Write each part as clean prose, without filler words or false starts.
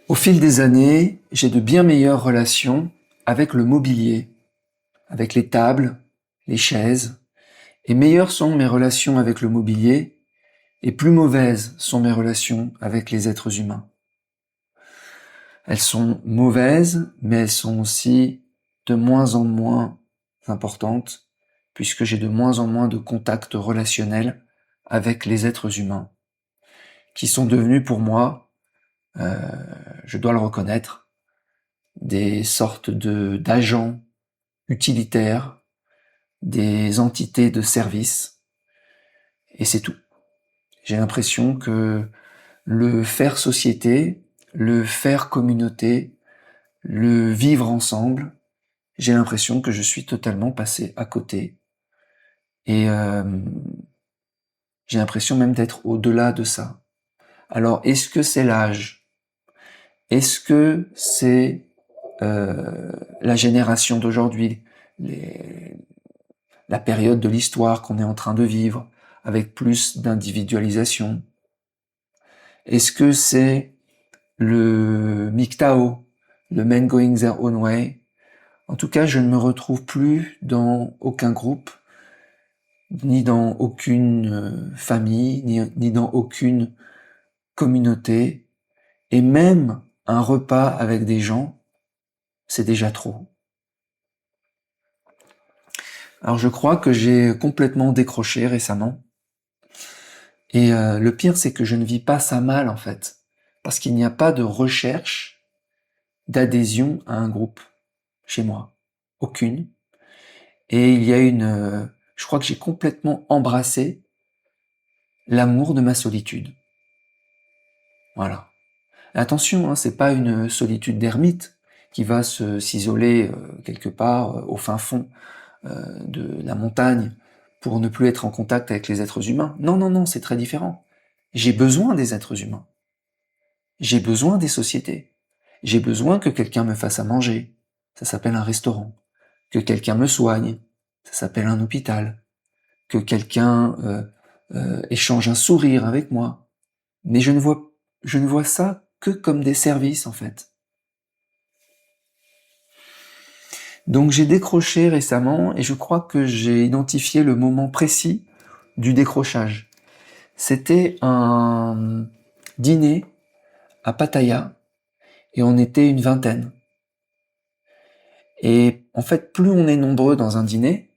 Au fil des années, j'ai de bien meilleures relations avec le mobilier, avec les tables, les chaises, et meilleures sont mes relations avec le mobilier, et plus mauvaises sont mes relations avec les êtres humains. Elles sont mauvaises, mais elles sont aussi de moins en moins importantes, puisque j'ai de moins en moins de contacts relationnels avec les êtres humains, qui sont devenus pour moi, je dois le reconnaître, des sortes d'agents utilitaires, des entités de service, et c'est tout. J'ai l'impression que le faire société, le faire communauté, le vivre ensemble, j'ai l'impression que je suis totalement passé à côté. Et j'ai l'impression même d'être au-delà de ça. Alors, est-ce que c'est l'âge? Est-ce que c'est la génération d'aujourd'hui, la période de l'histoire qu'on est en train de vivre, avec plus d'individualisation? Est-ce que c'est le MGTOW, le Men Going Their Own Way? En tout cas, je ne me retrouve plus dans aucun groupe, ni dans aucune famille, ni dans aucune communauté, et même un repas avec des gens, c'est déjà trop. Alors je crois que j'ai complètement décroché récemment, et le pire c'est que je ne vis pas ça mal en fait, parce qu'il n'y a pas de recherche d'adhésion à un groupe chez moi, aucune, et il y a je crois que j'ai complètement embrassé l'amour de ma solitude. Voilà. Attention, hein, c'est pas une solitude d'ermite qui va s'isoler quelque part au fin fond de la montagne pour ne plus être en contact avec les êtres humains. Non, non, non, c'est très différent. J'ai besoin des êtres humains. J'ai besoin des sociétés. J'ai besoin que quelqu'un me fasse à manger. Ça s'appelle un restaurant. Que quelqu'un me soigne. Ça s'appelle un hôpital. Que quelqu'un échange un sourire avec moi. Mais je ne vois ça que comme des services en fait. Donc j'ai décroché récemment et je crois que j'ai identifié le moment précis du décrochage. C'était un dîner à Pattaya et on était une vingtaine. Et en fait, plus on est nombreux dans un dîner,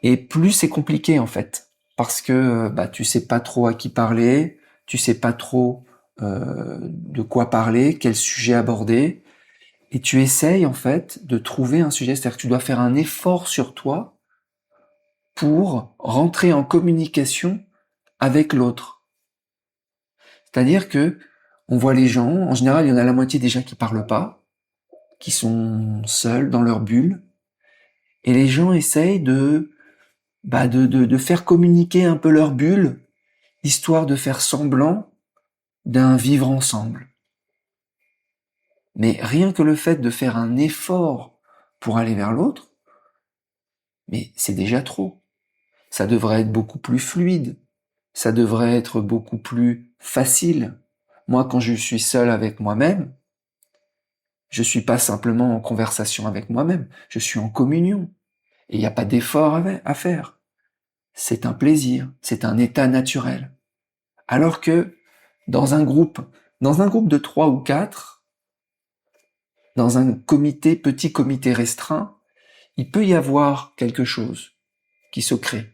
et plus c'est compliqué en fait. Parce que tu sais pas trop à qui parler, tu sais pas trop de quoi parler, quel sujet aborder, et tu essayes en fait de trouver un sujet, c'est-à-dire que tu dois faire un effort sur toi pour rentrer en communication avec l'autre. C'est-à-dire que on voit les gens, en général il y en a la moitié déjà qui parlent pas, qui sont seuls dans leur bulle, et les gens essayent de faire communiquer un peu leur bulle, histoire de faire semblant d'un vivre ensemble. Mais rien que le fait de faire un effort pour aller vers l'autre, mais c'est déjà trop. Ça devrait être beaucoup plus fluide, ça devrait être beaucoup plus facile. Moi, quand je suis seul avec moi-même, je suis pas simplement en conversation avec moi-même, je suis en communion. Et il n'y a pas d'effort à faire. C'est un plaisir, c'est un état naturel. Alors que dans un groupe de 3 ou 4, dans un petit comité restreint, il peut y avoir quelque chose qui se crée.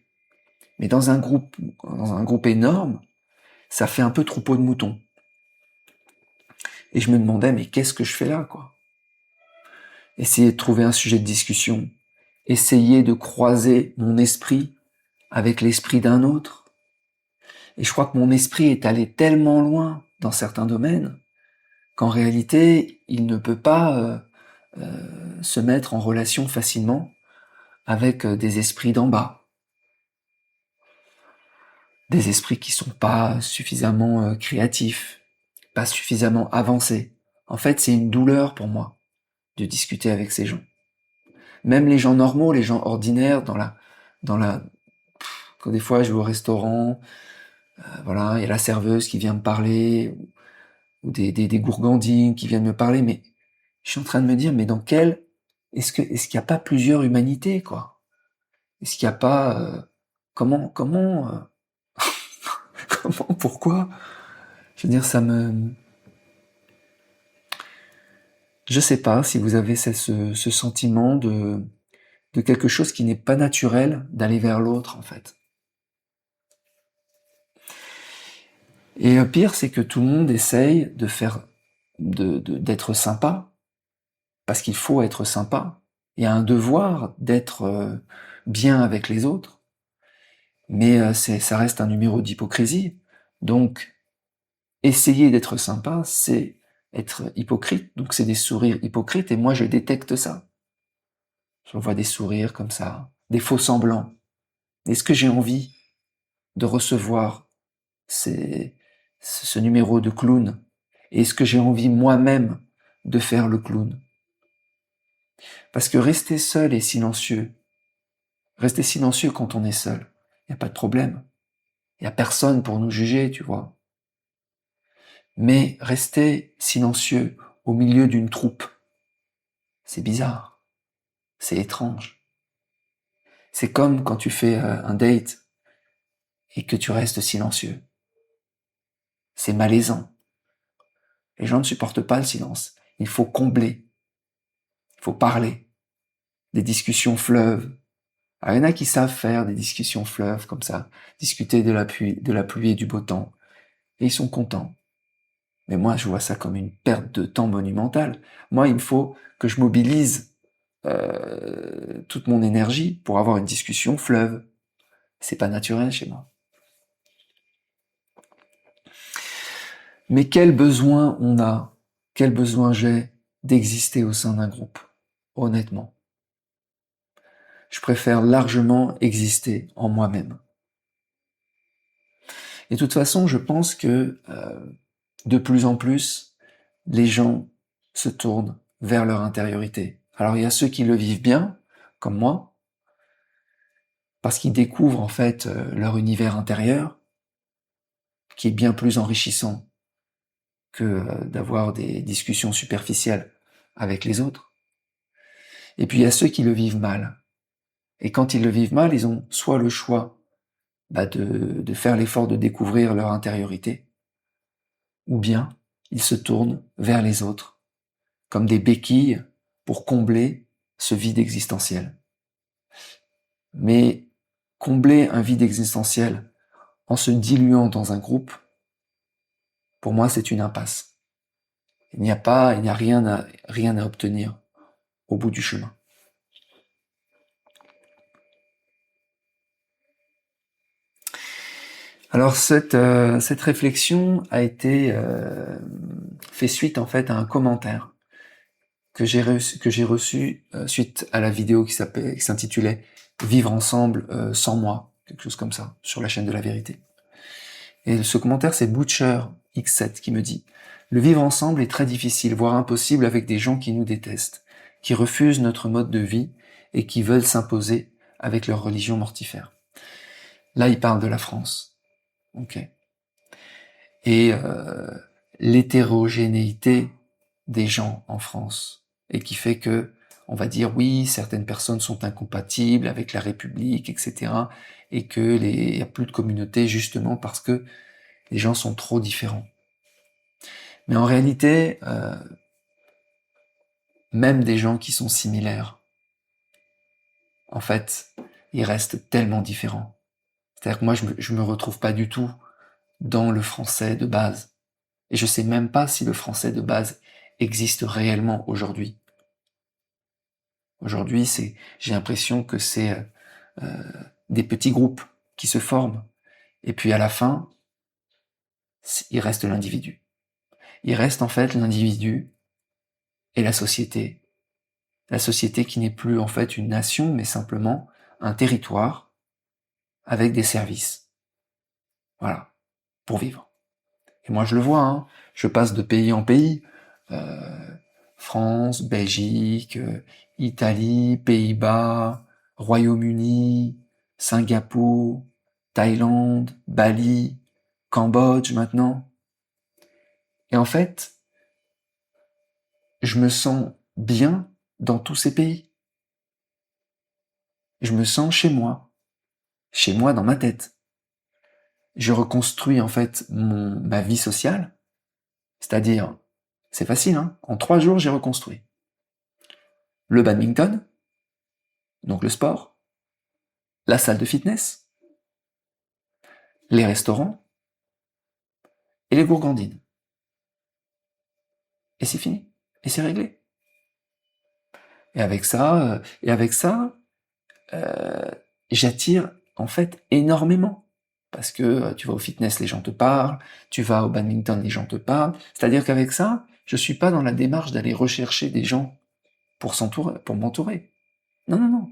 Mais dans un groupe énorme, ça fait un peu troupeau de moutons. Et je me demandais, mais qu'est-ce que je fais là, quoi? Essayer de trouver un sujet de discussion, essayer de croiser mon esprit avec l'esprit d'un autre. Et je crois que mon esprit est allé tellement loin dans certains domaines qu'en réalité, il ne peut pas se mettre en relation facilement avec des esprits d'en bas. Des esprits qui sont pas suffisamment créatifs, pas suffisamment avancés. En fait, c'est une douleur pour moi de discuter avec ces gens. Même les gens normaux, les gens ordinaires, quand des fois je vais au restaurant, voilà, il y a la serveuse qui vient me parler, ou des gourgandines qui viennent me parler, mais je suis en train de me dire, mais dans quel, est-ce qu'il n'y a pas plusieurs humanités, quoi? Est-ce qu'il n'y a pas, comment, comment, pourquoi? Je veux dire, je sais pas si vous avez ce sentiment de quelque chose qui n'est pas naturel d'aller vers l'autre, en fait. Et le pire, c'est que tout le monde essaye de faire, d'être sympa, parce qu'il faut être sympa. Il y a un devoir d'être bien avec les autres, mais ça reste un numéro d'hypocrisie. Donc, essayer d'être sympa, c'est être hypocrite, donc c'est des sourires hypocrites, et moi je détecte ça. Je vois des sourires comme ça, des faux semblants. Est-ce que j'ai envie de recevoir ce numéro de clown? Est-ce que j'ai envie moi-même de faire le clown? Parce que rester silencieux quand on est seul, il n'y a pas de problème. Il n'y a personne pour nous juger, tu vois. Mais rester silencieux au milieu d'une troupe, c'est bizarre, c'est étrange. C'est comme quand tu fais un date et que tu restes silencieux. C'est malaisant. Les gens ne supportent pas le silence. Il faut combler, il faut parler. Des discussions fleuves. Alors, il y en a qui savent faire des discussions fleuves comme ça, discuter de la pluie et du beau temps. Et ils sont contents. Mais moi, je vois ça comme une perte de temps monumentale. Moi, il me faut que je mobilise toute mon énergie pour avoir une discussion fleuve. C'est pas naturel chez moi. Mais quel besoin on a, quel besoin j'ai d'exister au sein d'un groupe, honnêtement. Je préfère largement exister en moi-même. Et de toute façon, je pense que de plus en plus, les gens se tournent vers leur intériorité. Alors il y a ceux qui le vivent bien, comme moi, parce qu'ils découvrent en fait leur univers intérieur, qui est bien plus enrichissant que d'avoir des discussions superficielles avec les autres. Et puis il y a ceux qui le vivent mal. Et quand ils le vivent mal, ils ont soit le choix de faire l'effort de découvrir leur intériorité, ou bien ils se tournent vers les autres, comme des béquilles pour combler ce vide existentiel. Mais combler un vide existentiel en se diluant dans un groupe, pour moi, c'est une impasse. Il n'y a rien à obtenir au bout du chemin. Alors cette réflexion a été fait suite en fait à un commentaire que j'ai reçu suite à la vidéo qui s'intitulait Vivre ensemble sans moi, quelque chose comme ça, sur la chaîne de la vérité. Et ce commentaire, c'est Butcher X7 qui me dit « Le vivre ensemble est très difficile, voire impossible avec des gens qui nous détestent, qui refusent notre mode de vie et qui veulent s'imposer avec leur religion mortifère. » Là, il parle de la France. Ok. Et l'hétérogénéité des gens en France, et qui fait que, on va dire, oui, certaines personnes sont incompatibles avec la République, etc., et que il n'y a plus de communauté justement parce que les gens sont trop différents. Mais en réalité, même des gens qui sont similaires, en fait, ils restent tellement différents. C'est-à-dire que moi, je me retrouve pas du tout dans le français de base. Et je sais même pas si le français de base existe réellement aujourd'hui. Aujourd'hui, j'ai l'impression que c'est des petits groupes qui se forment. Et puis à la fin, il reste l'individu. Il reste en fait l'individu et la société. La société qui n'est plus en fait une nation, mais simplement un territoire avec des services. Voilà, pour vivre. Et moi je le vois, hein, je passe de pays en pays. France, Belgique, Italie, Pays-Bas, Royaume-Uni, Singapour, Thaïlande, Bali, Cambodge maintenant. Et en fait, je me sens bien dans tous ces pays. Je me sens chez moi dans ma tête. Je reconstruis en fait ma vie sociale, c'est-à-dire, c'est facile, hein, en 3 jours j'ai reconstruit. Le badminton, donc le sport, la salle de fitness, les restaurants et les gourgandines. Et c'est fini. Et c'est réglé. Et avec ça, j'attire en fait énormément. Parce que tu vas au fitness, les gens te parlent, tu vas au badminton, les gens te parlent. C'est-à-dire qu'avec ça, je suis pas dans la démarche d'aller rechercher des gens pour m'entourer. Non, non, non.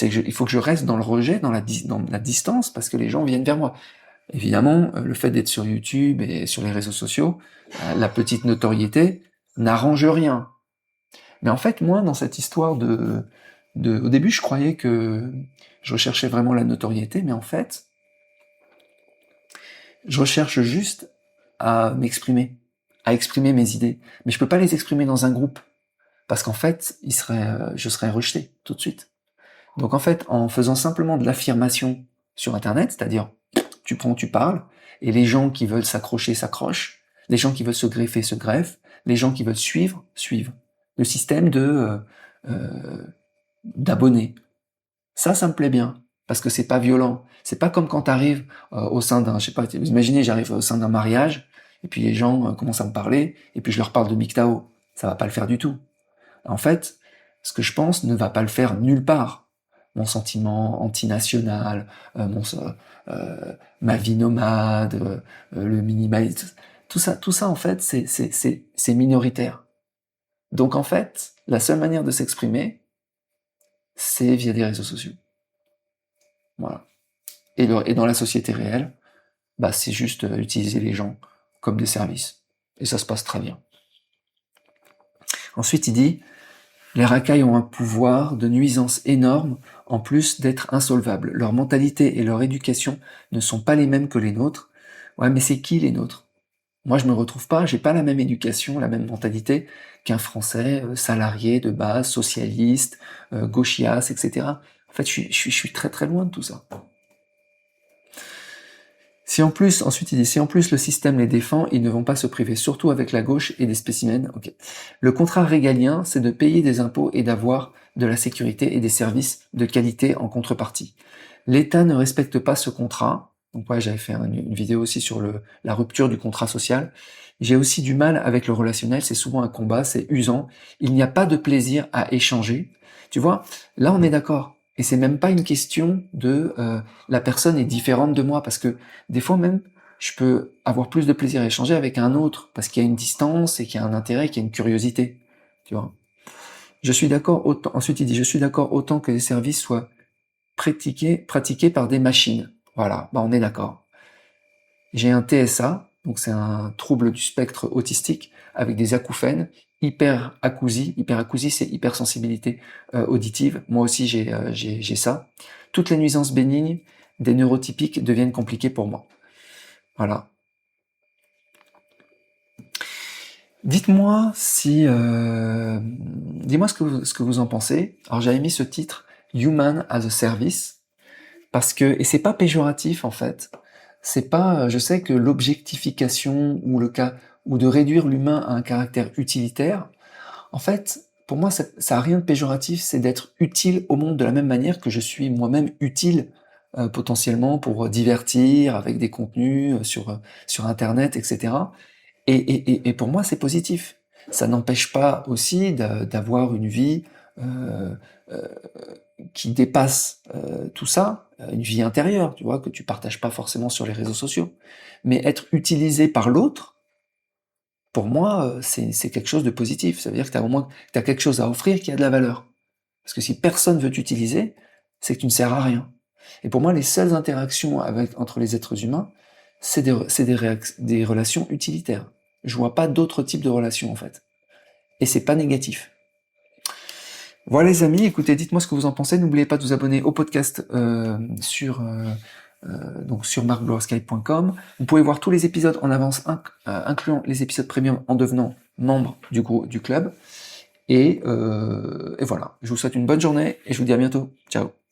Il faut que je reste dans le rejet, dans la distance, parce que les gens viennent vers moi. Évidemment, le fait d'être sur YouTube et sur les réseaux sociaux, la petite notoriété n'arrange rien. Mais en fait, moi, dans cette histoire au début, je croyais que je recherchais vraiment la notoriété, mais en fait, je recherche juste à m'exprimer, à exprimer mes idées. Mais je peux pas les exprimer dans un groupe, parce qu'en fait, je serais rejeté tout de suite. Donc en fait, en faisant simplement de l'affirmation sur Internet, c'est-à-dire tu prends, tu parles, et les gens qui veulent s'accrocher s'accrochent, les gens qui veulent se greffer se greffent, les gens qui veulent suivre suivent. Le système d'abonnés. Ça me plaît bien, parce que c'est pas violent. C'est pas comme quand t'arrives au sein d'un, je sais pas, vous imaginez, j'arrive au sein d'un mariage, et puis les gens commencent à me parler, et puis je leur parle de MGTOW. Ça va pas le faire du tout. En fait, ce que je pense ne va pas le faire nulle part. Mon sentiment antinational, ma vie nomade, le minimalisme, tout ça en fait, c'est minoritaire. Donc en fait, la seule manière de s'exprimer, c'est via des réseaux sociaux. Voilà. Et dans la société réelle, bah c'est juste utiliser les gens comme des services. Et ça se passe très bien. Ensuite, il dit, les racailles ont un pouvoir de nuisance énorme, en plus d'être insolvables. Leur mentalité et leur éducation ne sont pas les mêmes que les nôtres. Ouais, mais c'est qui les nôtres? Moi, je me retrouve pas, j'ai pas la même éducation, la même mentalité qu'un Français salarié de base, socialiste, gauchias, etc. En fait, je suis très très loin de tout ça. Si en plus, ensuite il dit, si en plus le système les défend, ils ne vont pas se priver, surtout avec la gauche et des spécimens. Okay. Le contrat régalien, c'est de payer des impôts et d'avoir de la sécurité et des services de qualité en contrepartie. L'État ne respecte pas ce contrat. Donc ouais, j'avais fait une vidéo aussi sur la rupture du contrat social. J'ai aussi du mal avec le relationnel, c'est souvent un combat, c'est usant. Il n'y a pas de plaisir à échanger. Tu vois, là on est d'accord. Et c'est même pas une question de la personne est différente de moi, parce que des fois même, je peux avoir plus de plaisir à échanger avec un autre, parce qu'il y a une distance et qu'il y a un intérêt, qu'il y a une curiosité. Tu vois. Je suis d'accord autant, ensuite il dit, je suis d'accord autant que les services soient pratiqués par des machines. Voilà, bah on est d'accord. J'ai un TSA, donc c'est un trouble du spectre autistique, avec des acouphènes, hyperacousie c'est hypersensibilité auditive. Moi aussi j'ai ça. Toutes les nuisances bénignes des neurotypiques deviennent compliquées pour moi. Voilà. Dites-moi si, dis-moi ce que vous en pensez. Alors j'avais mis ce titre Human as a Service parce que, et c'est pas péjoratif en fait. C'est pas, je sais que l'objectification ou de réduire l'humain à un caractère utilitaire, en fait, pour moi, ça a rien de péjoratif, c'est d'être utile au monde de la même manière que je suis moi-même utile potentiellement pour divertir avec des contenus sur Internet, etc. Et pour moi, c'est positif. Ça n'empêche pas aussi d'avoir une vie euh, euh, qui dépasse tout ça, une vie intérieure, tu vois, que tu partages pas forcément sur les réseaux sociaux. Mais être utilisé par l'autre, pour moi, c'est quelque chose de positif. Ça veut dire que tu as au moins t'as quelque chose à offrir qui a de la valeur. Parce que si personne veut t'utiliser, c'est que tu ne sers à rien. Et pour moi, les seules interactions entre les êtres humains, c'est des relations utilitaires. Je vois pas d'autres types de relations en fait. Et c'est pas négatif. Voilà les amis, écoutez, dites-moi ce que vous en pensez. N'oubliez pas de vous abonner au podcast sur donc sur marcblowsky.com. Vous pouvez voir tous les épisodes en avance, incluant les épisodes premium en devenant membre du club. Et voilà, je vous souhaite une bonne journée et je vous dis à bientôt. Ciao.